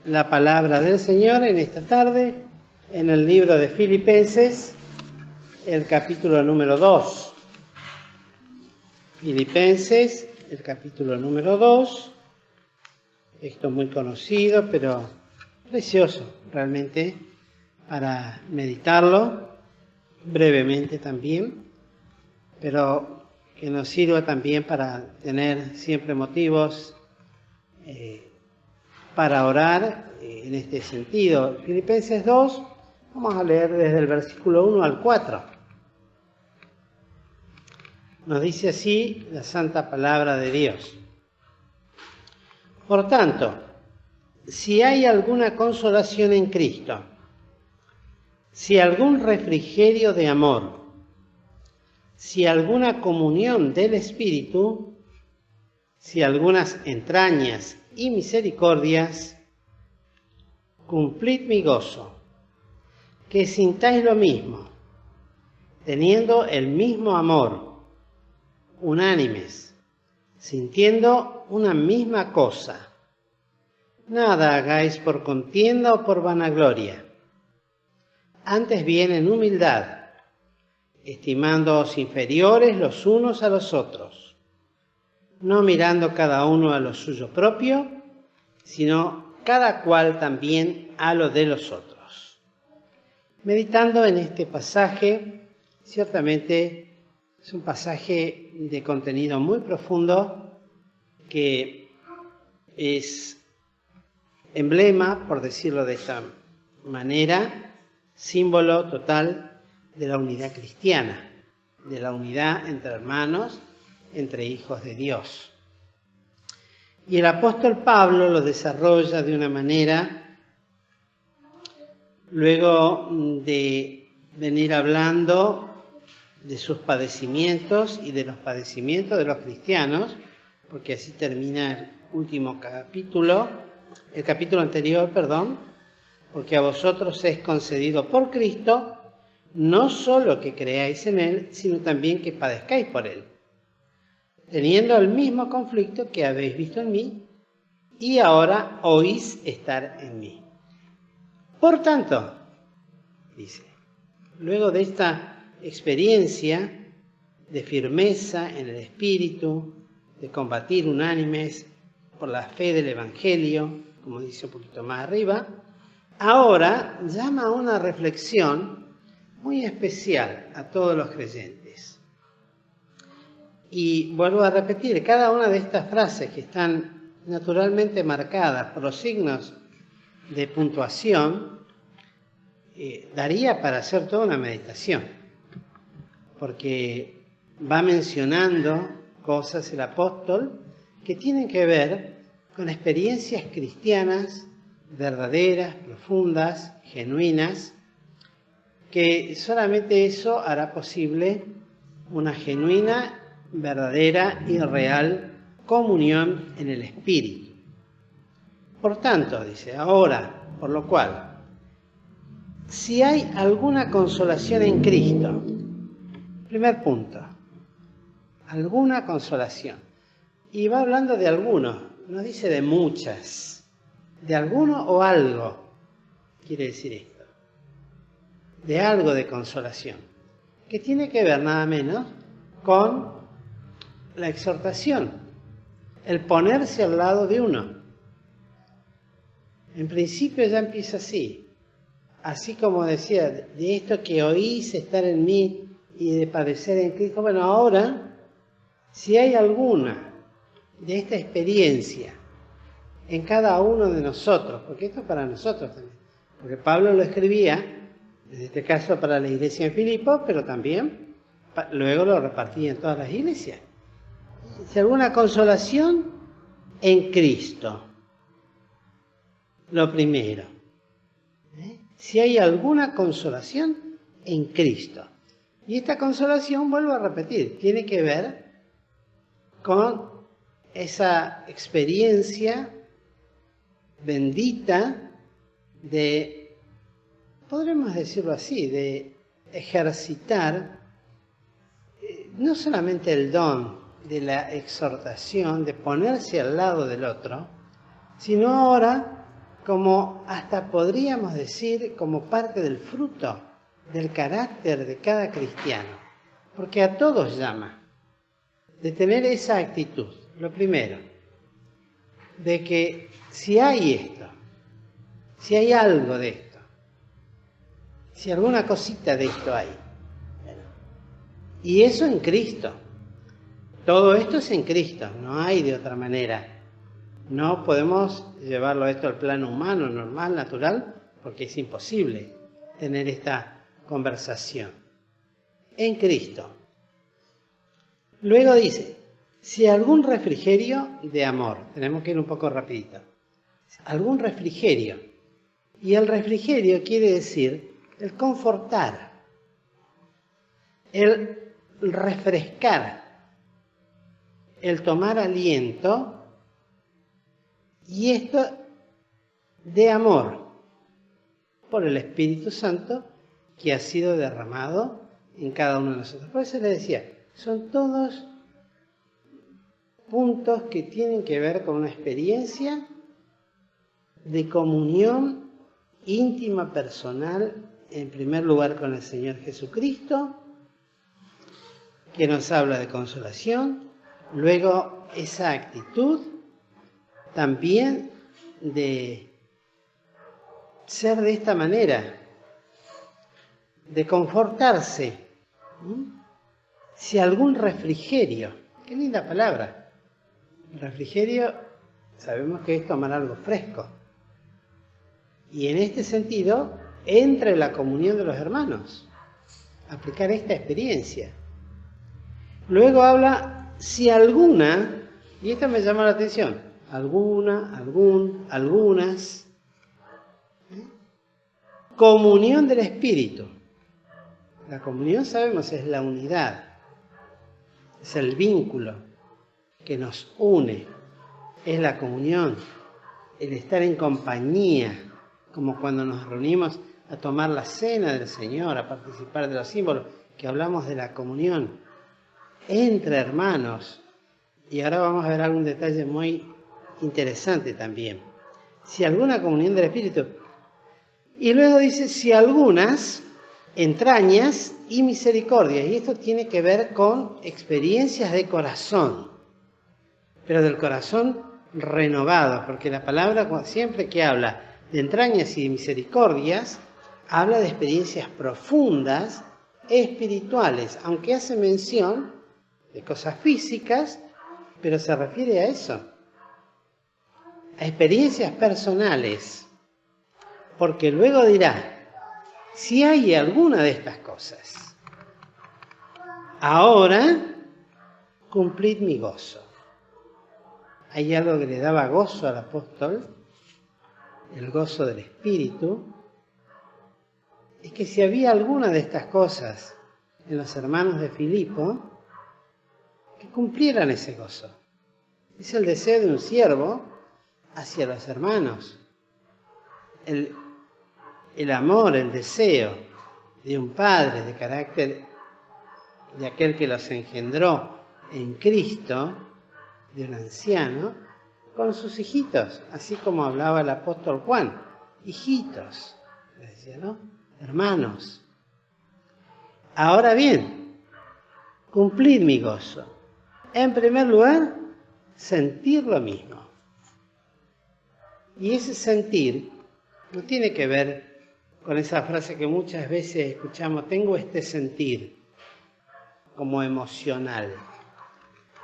la palabra del Señor en esta tarde en el libro de Filipenses, el capítulo número 2. Filipenses, el capítulo número 2. Texto muy conocido, pero precioso realmente para meditarlo brevemente también, pero que nos sirva también para tener siempre motivos para orar en este sentido. Filipenses 2, vamos a leer desde el versículo 1 al 4. Nos dice así la santa palabra de Dios. Por tanto, si hay alguna consolación en Cristo, si algún refrigerio de amor, si alguna comunión del Espíritu, si algunas entrañas y misericordias, cumplid mi gozo, que sintáis lo mismo, teniendo el mismo amor, unánimes, sintiendo una misma cosa. Nada hagáis por contienda o por vanagloria, antes bien en humildad, estimándoos inferiores los unos a los otros, no mirando cada uno a lo suyo propio, sino cada cual también a lo de los otros. Meditando en este pasaje, ciertamente es un pasaje de contenido muy profundo que es emblema, por decirlo de esta manera, símbolo total de la unidad cristiana, de la unidad entre hermanos, entre hijos de Dios. Y el apóstol Pablo lo desarrolla de una manera, luego de venir hablando de sus padecimientos y de los padecimientos de los cristianos, porque así termina el último capítulo, el capítulo anterior, porque a vosotros es concedido por Cristo, no solo que creáis en Él, sino también que padezcáis por Él, teniendo el mismo conflicto que habéis visto en mí y ahora oís estar en mí. Por tanto, dice, luego de esta experiencia de firmeza en el Espíritu, de combatir unánimes por la fe del Evangelio, como dice un poquito más arriba, ahora llama a una reflexión muy especial a todos los creyentes. Y vuelvo a repetir, cada una de estas frases que están naturalmente marcadas por los signos de puntuación, daría para hacer toda una meditación, porque va mencionando cosas el apóstol que tienen que ver con experiencias cristianas verdaderas, profundas, genuinas, que solamente eso hará posible una genuina, verdadera y real comunión en el Espíritu. Por tanto, dice, ahora, por lo cual, si hay alguna consolación en Cristo, primer punto, alguna consolación. Y va hablando de algunos, no dice de muchas, de alguno o algo, quiere decir esto, de algo de consolación, que tiene que ver nada menos con la exhortación, el ponerse al lado de uno. En principio ya empieza así como decía, de esto que oís estar en mí y de padecer en Cristo. Bueno, ahora, si hay alguna de esta experiencia en cada uno de nosotros, porque esto es para nosotros también, porque Pablo lo escribía, en este caso para la iglesia en Filipo, pero también luego lo repartía en todas las iglesias. Si alguna consolación en Cristo, lo primero. Si hay alguna consolación en Cristo. Y esta consolación, vuelvo a repetir, tiene que ver con esa experiencia bendita de, podremos decirlo así, de ejercitar no solamente el don de la exhortación, de ponerse al lado del otro, sino ahora como hasta podríamos decir como parte del fruto del carácter de cada cristiano, porque a todos llama de tener esa actitud. Lo primero, de que si hay esto, si hay algo de esto, si alguna cosita de esto hay, y eso en Cristo, todo esto es en Cristo, no hay de otra manera. No podemos llevarlo esto al plano humano, normal, natural, porque es imposible tener esta conversación. En Cristo. Luego dice, si algún refrigerio de amor, tenemos que ir un poco rapidito, algún refrigerio, y el refrigerio quiere decir el confortar, el refrescar, el tomar aliento, y esto de amor por el Espíritu Santo que ha sido derramado en cada uno de nosotros. Por eso le decía, son todos puntos que tienen que ver con una experiencia de comunión íntima, personal, en primer lugar con el Señor Jesucristo, que nos habla de consolación, luego esa actitud también de ser de esta manera, de confortarse. Si algún refrigerio, qué linda palabra, refrigerio sabemos que es tomar algo fresco, y en este sentido entre la comunión de los hermanos, aplicar esta experiencia. Luego habla, si alguna, y esto me llama la atención, algunas, comunión del Espíritu. La comunión, sabemos, es la unidad, es el vínculo que nos une, es la comunión, el estar en compañía, como cuando nos reunimos a tomar la cena del Señor, a participar de los símbolos, que hablamos de la comunión entre hermanos. Y ahora vamos a ver algún detalle muy interesante también. Si alguna comunión del Espíritu. Y luego dice, si algunas entrañas y misericordia. Y esto tiene que ver con experiencias de corazón, pero del corazón renovado, porque la palabra siempre que habla de entrañas y misericordias, habla de experiencias profundas, espirituales, aunque hace mención de cosas físicas, pero se refiere a eso, a experiencias personales, porque luego dirá, si hay alguna de estas cosas, ahora cumplid mi gozo. Hay algo que le daba gozo al apóstol, el gozo del Espíritu, es que si había alguna de estas cosas en los hermanos de Filipo, que cumplieran ese gozo. Es el deseo de un siervo hacia los hermanos. El amor, el deseo de un padre de carácter de aquel que los engendró en Cristo, de un anciano, con sus hijitos, así como hablaba el apóstol Juan, hijitos, les decía, ¿no? Hermanos. Ahora bien, cumplid mi gozo. En primer lugar, sentir lo mismo. Y ese sentir no tiene que ver con esa frase que muchas veces escuchamos, tengo este sentir como emocional,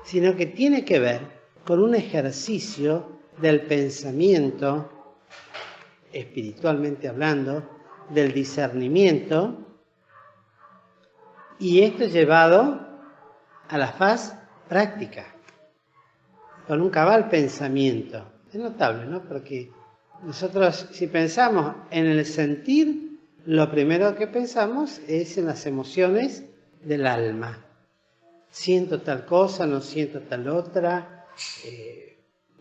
sino que tiene que ver con un ejercicio del pensamiento, espiritualmente hablando, del discernimiento, y esto llevado a la faz práctica, con un cabal pensamiento. Es notable, ¿no? Porque nosotros, si pensamos en el sentir, lo primero que pensamos es en las emociones del alma. Siento tal cosa, no siento tal otra,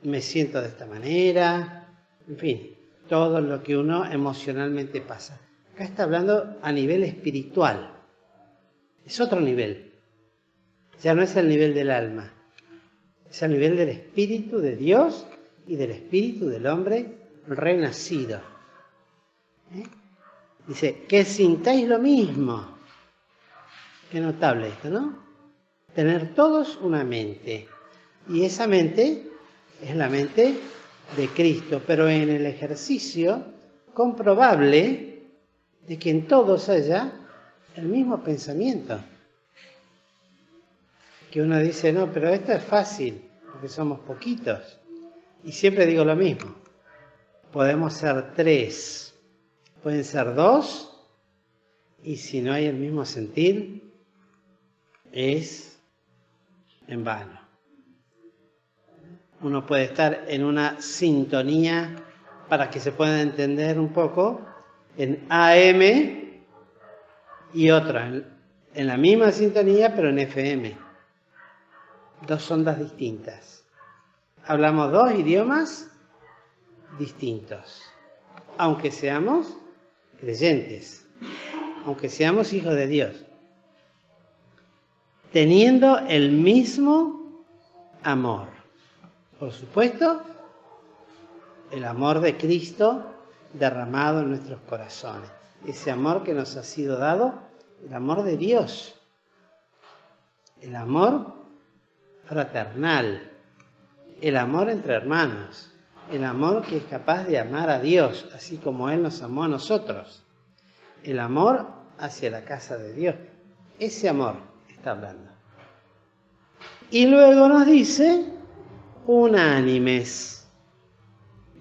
me siento de esta manera, en fin, todo lo que uno emocionalmente pasa. Acá está hablando a nivel espiritual, es otro nivel, ya no es el nivel del alma, es el nivel del espíritu de Dios y del espíritu del hombre renacido. Dice, que sintáis lo mismo. Qué notable esto, ¿no? Tener todos una mente. Y esa mente es la mente de Cristo, pero en el ejercicio comprobable de que en todos haya el mismo pensamiento. Que uno dice, no, pero esto es fácil, porque somos poquitos. Y siempre digo lo mismo. Podemos ser 3, pueden ser 2, y si no hay el mismo sentir, es en vano. Uno puede estar en una sintonía, para que se pueda entender un poco, en AM y otra, en la misma sintonía, pero en FM. 2 ondas distintas. Hablamos 2 idiomas distintos, aunque seamos creyentes, aunque seamos hijos de Dios, teniendo el mismo amor. Por supuesto, el amor de Cristo derramado en nuestros corazones. Ese amor que nos ha sido dado, el amor de Dios. El amor fraternal. El amor entre hermanos. El amor que es capaz de amar a Dios, así como Él nos amó a nosotros. El amor hacia la casa de Dios. Ese amor está hablando. Y luego nos dice, unánimes.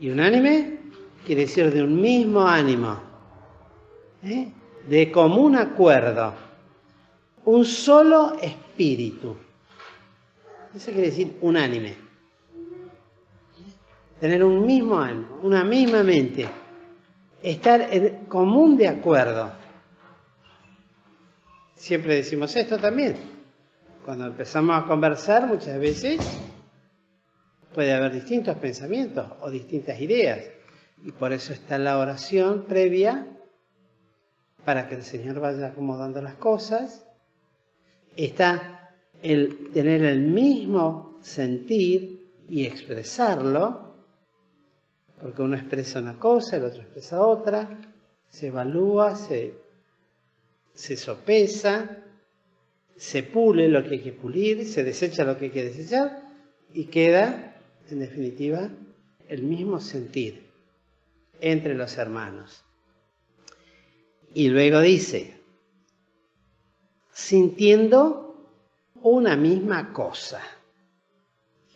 Y unánime quiere decir de un mismo ánimo, de común acuerdo, un solo espíritu. Eso quiere decir unánime. Tener un mismo ánimo, una misma mente, estar en común de acuerdo. Siempre decimos esto también. Cuando empezamos a conversar, muchas veces puede haber distintos pensamientos o distintas ideas. Y por eso está la oración previa, para que el Señor vaya acomodando las cosas. Está el tener el mismo sentir y expresarlo, porque uno expresa una cosa, el otro expresa otra, se evalúa, se sopesa, se pule lo que hay que pulir, se desecha lo que hay que desechar, y queda, en definitiva, el mismo sentir entre los hermanos. Y luego dice, sintiendo una misma cosa.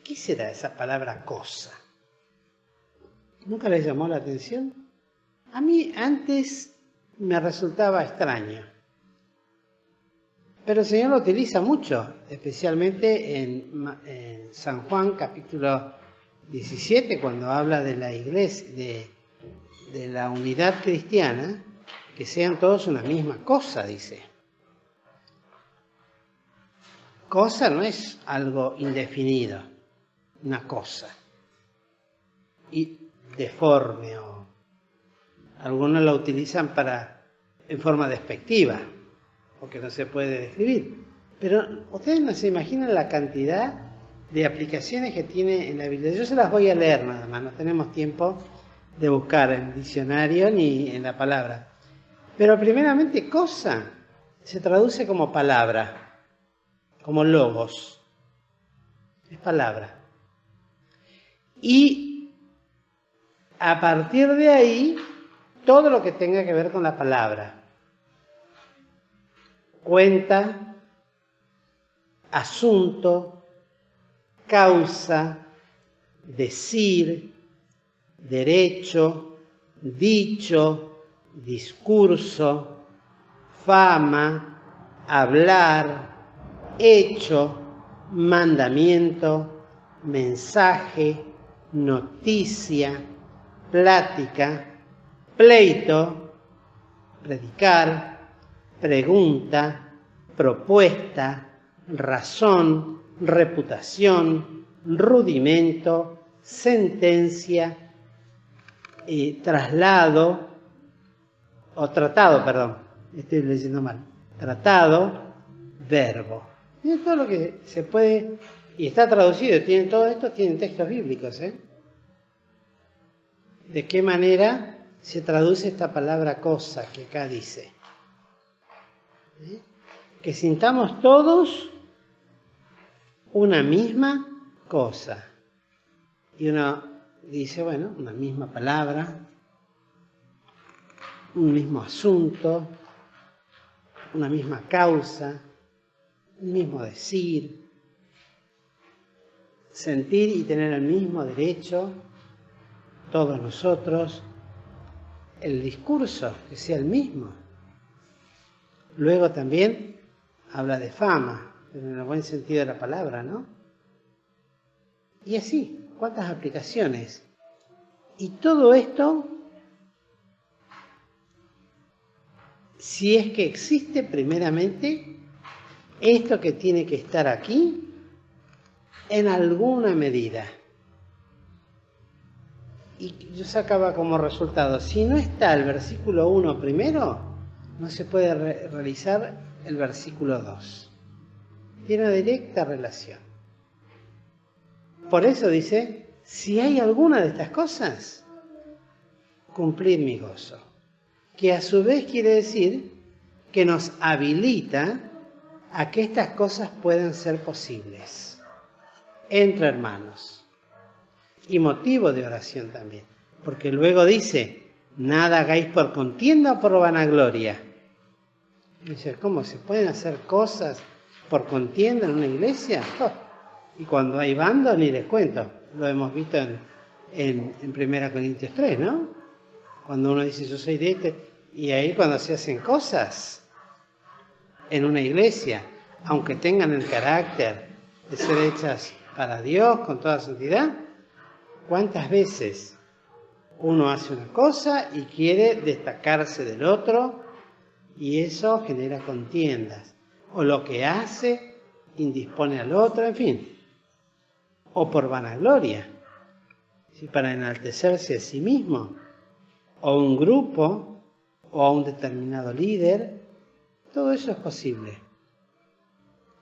¿Qué será esa palabra cosa? ¿Nunca les llamó la atención? A mí antes me resultaba extraño. Pero el Señor lo utiliza mucho, especialmente en San Juan capítulo 17, cuando habla de la iglesia, de la unidad cristiana, que sean todos una misma cosa, dice. Cosa no es algo indefinido, una cosa. Y deforme, o algunos la utilizan en forma despectiva, porque no se puede describir. Pero ustedes no se imaginan la cantidad de aplicaciones que tiene en la Biblia. Yo se las voy a leer nada más, no tenemos tiempo de buscar en el diccionario ni en la palabra. Pero primeramente, cosa se traduce como palabra, como logos. Es palabra. Y a partir de ahí, todo lo que tenga que ver con la palabra. Cuenta, asunto, causa, decir, derecho, dicho, discurso, fama, hablar, hecho, mandamiento, mensaje, noticia, plática, pleito, predicar, pregunta, propuesta, razón, reputación, rudimento, sentencia, traslado, o tratado, perdón, estoy leyendo mal, tratado, verbo. Tiene todo lo que se puede, y está traducido, tienen todo esto, tienen textos bíblicos, ¿De qué manera se traduce esta palabra cosa que acá dice? Que sintamos todos una misma cosa. Y uno dice, bueno, una misma palabra, un mismo asunto, una misma causa, un mismo decir, sentir y tener el mismo derecho, todos nosotros, el discurso que sea el mismo. Luego también habla de fama, pero en el buen sentido de la palabra, ¿no? Y así, ¿cuántas aplicaciones? Y todo esto, si es que existe primeramente, esto que tiene que estar aquí, en alguna medida. Y yo sacaba como resultado, si no está el versículo 1 primero, no se puede realizar el versículo 2. Tiene una directa relación. Por eso dice, si hay alguna de estas cosas, cumplid mi gozo. Que a su vez quiere decir que nos habilita a que estas cosas puedan ser posibles entre hermanos. Y motivo de oración también. Porque luego dice, nada hagáis por contienda o por vanagloria. Dice, ¿cómo se pueden hacer cosas por contienda en una iglesia? Oh, y cuando hay bando, ni les cuento. Lo hemos visto en 1 Corintios 3, ¿no? Cuando uno dice, yo soy de este. Y ahí cuando se hacen cosas en una iglesia, aunque tengan el carácter de ser hechas para Dios con toda santidad, ¿cuántas veces uno hace una cosa y quiere destacarse del otro y eso genera contiendas? O lo que hace indispone al otro, en fin. O por vanagloria, ¿sí? Para enaltecerse a sí mismo, o un grupo, o a un determinado líder. Todo eso es posible.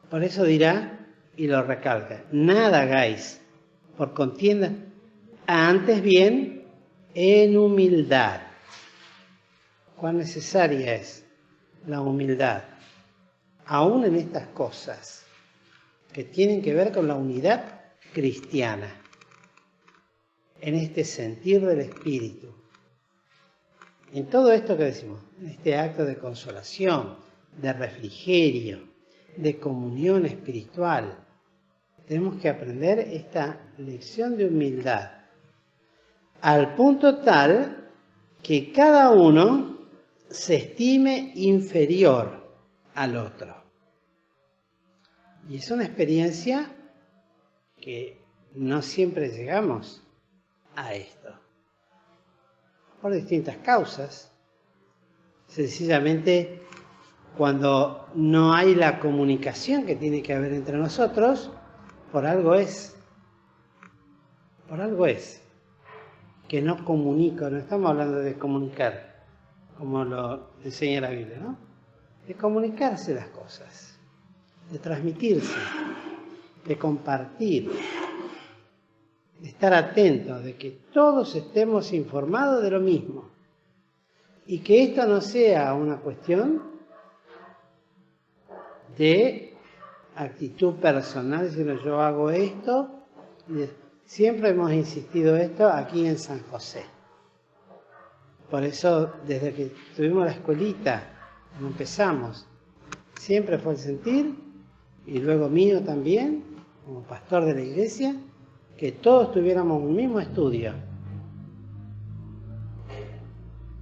Por eso dirá, y lo recalca, nada hagáis por contienda, antes bien en humildad. ¿Cuán necesaria es la humildad? Aún en estas cosas que tienen que ver con la unidad cristiana, en este sentir del Espíritu, en todo esto que decimos, en este acto de consolación, de refrigerio, de comunión espiritual, tenemos que aprender esta lección de humildad, al punto tal que cada uno se estime inferior al otro. Y es una experiencia que no siempre llegamos a esto, por distintas causas. Sencillamente, cuando no hay la comunicación que tiene que haber entre nosotros, por algo es. Por algo es que no comunico. No estamos hablando de comunicar, como lo enseña la Biblia, ¿no? De comunicarse las cosas, de transmitirse, de compartir, de estar atentos, de que todos estemos informados de lo mismo. Y que esto no sea una cuestión de actitud personal, sino yo hago esto. Siempre hemos insistido esto aquí en San José. Por eso, desde que tuvimos la escuelita, cuando empezamos, siempre fue el sentir, y luego mío también, como pastor de la iglesia, que todos tuviéramos un mismo estudio,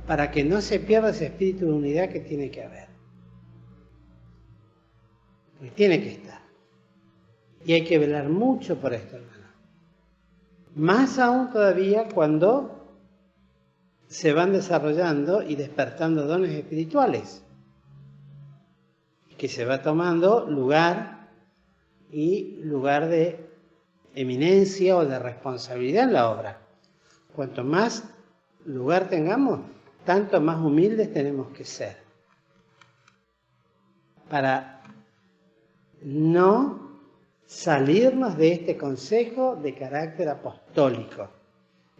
para que no se pierda ese espíritu de unidad que tiene que haber. Porque tiene que estar. Y hay que velar mucho por esto, hermano. Más aún todavía cuando se van desarrollando y despertando dones espirituales, que se va tomando lugar de eminencia o de responsabilidad en la obra. Cuanto más lugar tengamos, tanto más humildes tenemos que ser, para no salirnos de este consejo de carácter apostólico,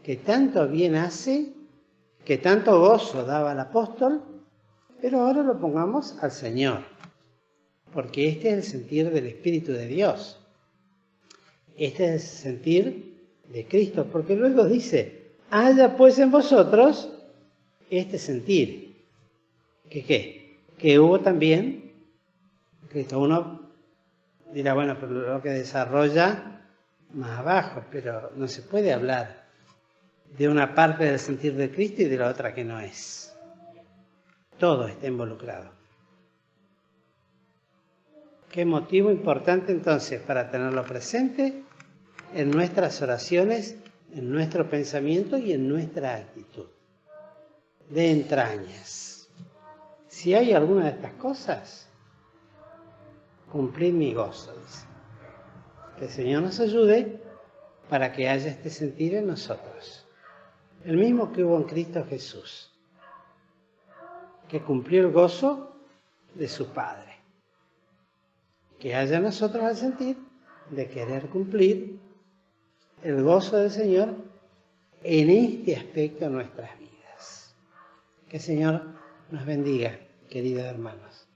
que tanto bien hace, que tanto gozo daba al apóstol, pero ahora lo pongamos al Señor, porque este es el sentir del Espíritu de Dios. Este es el sentir de Cristo, porque luego dice, haya pues en vosotros este sentir. ¿Que qué? Que hubo también, Cristo. Uno dirá, bueno, pero lo que desarrolla más abajo, pero no se puede hablar de una parte del sentir de Cristo y de la otra que no es. Todo está involucrado. ¿Qué motivo importante entonces para tenerlo presente en nuestras oraciones, en nuestro pensamiento y en nuestra actitud? De entrañas. Si hay alguna de estas cosas, cumplid mi gozo, dice. Que el Señor nos ayude para que haya este sentir en nosotros. El mismo que hubo en Cristo Jesús, que cumplió el gozo de su Padre. Que haya en nosotros el sentir de querer cumplir el gozo del Señor en este aspecto de nuestras vidas. Que el Señor nos bendiga, queridos hermanos.